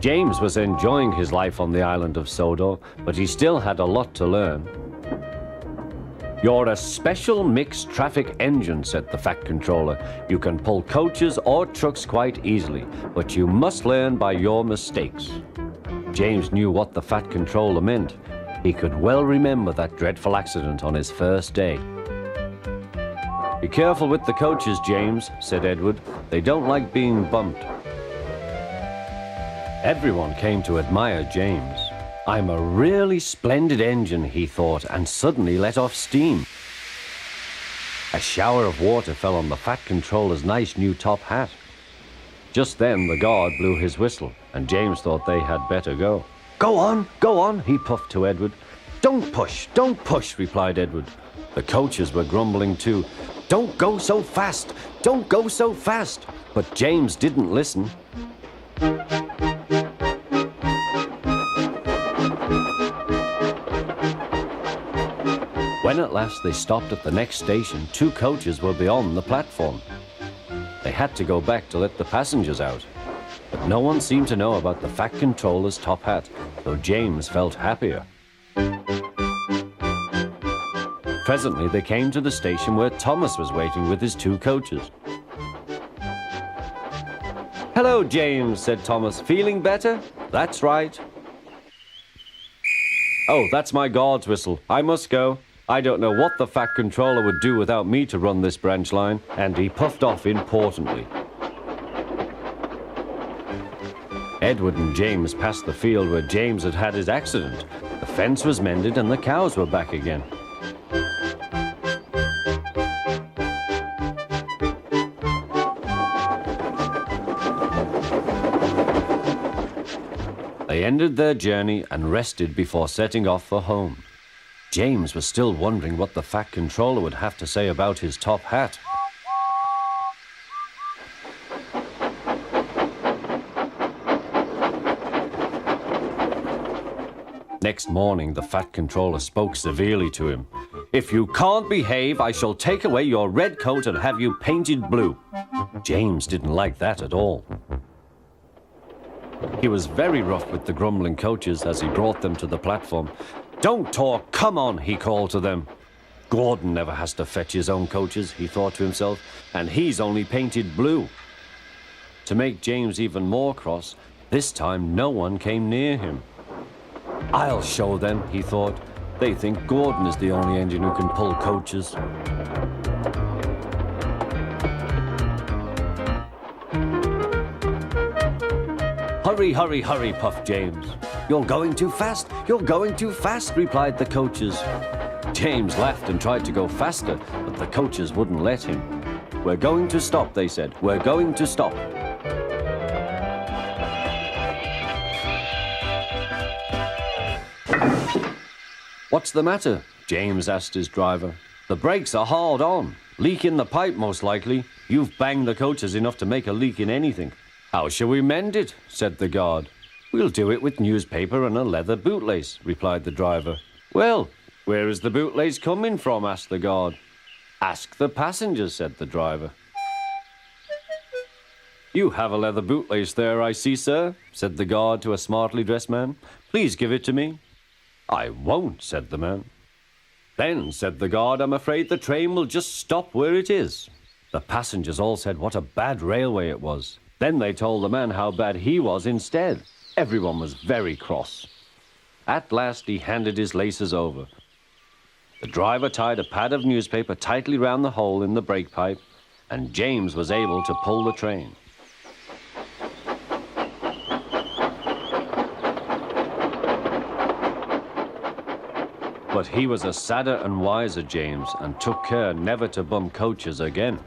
James was enjoying his life on the island of Sodor, but he still had a lot to learn. "You're a special mixed traffic engine," said the Fat Controller. "You can pull coaches or trucks quite easily, but you must learn by your mistakes." James knew what the Fat Controller meant. He could well remember that dreadful accident on his first day. "Be careful with the coaches, James," said Edward. "They don't like being bumped." Everyone came to admire James. "I'm a really splendid engine," he thought, and suddenly let off steam. A shower of water fell on the Fat Controller's nice new top hat. Just then the guard blew his whistle, and James thought they had better go. Go on," he puffed to Edward. Don't push," replied Edward. The coaches were grumbling too. Don't go so fast! But James didn't listen. When at last they stopped at the next station, 2 coaches were beyond the platform. They had to go back to let the passengers out. But no one seemed to know about the Fat Controller's top hat, though James felt happier. Presently they came to the station where Thomas was waiting with his 2 coaches. "Hello, James," said Thomas. "Feeling better?" "That's right." "Oh, that's my guard's whistle. I must go. I don't know what the Fat Controller would do without me to run this branch line," and he puffed off importantly. Edward and James passed the field where James had had his accident. The fence was mended and the cows were back again. They ended their journey and rested before setting off for home. James was still wondering what the Fat Controller would have to say about his top hat. Next morning, the Fat Controller spoke severely to him. "If you can't behave, I shall take away your red coat and have you painted blue." James didn't like that at all. He was very rough with the grumbling coaches as he brought them to the platform. "Don't talk, come on," he called to them. "Gordon never has to fetch his own coaches," he thought to himself, "and he's only painted blue." To make James even more cross, this time no one came near him. "I'll show them," he thought. "They think Gordon is the only engine who can pull coaches." Hurry, puffed James. You're going too fast, replied the coaches. James laughed and tried to go faster, but the coaches wouldn't let him. "We're going to stop," they said. "We're going to stop." "What's the matter?" James asked his driver. "The brakes are hard on. Leak in the pipe, most likely. You've banged the coaches enough to make a leak in anything." "How shall we mend it?" said the guard. "We'll do it with newspaper and a leather bootlace," replied the driver. "Well, where is the bootlace coming from?" asked the guard. "Ask the passengers," said the driver. "You have a leather bootlace there, I see, sir," said the guard to a smartly dressed man. "Please give it to me." "I won't," said the man. "Then," said the guard, "I'm afraid the train will just stop where it is." The passengers all said what a bad railway it was. Then they told the man how bad he was instead. Everyone was very cross. At last he handed his laces over. The driver tied a pad of newspaper tightly round the hole in the brake pipe, and James was able to pull the train. But he was a sadder and wiser James, and took care never to bump coaches again.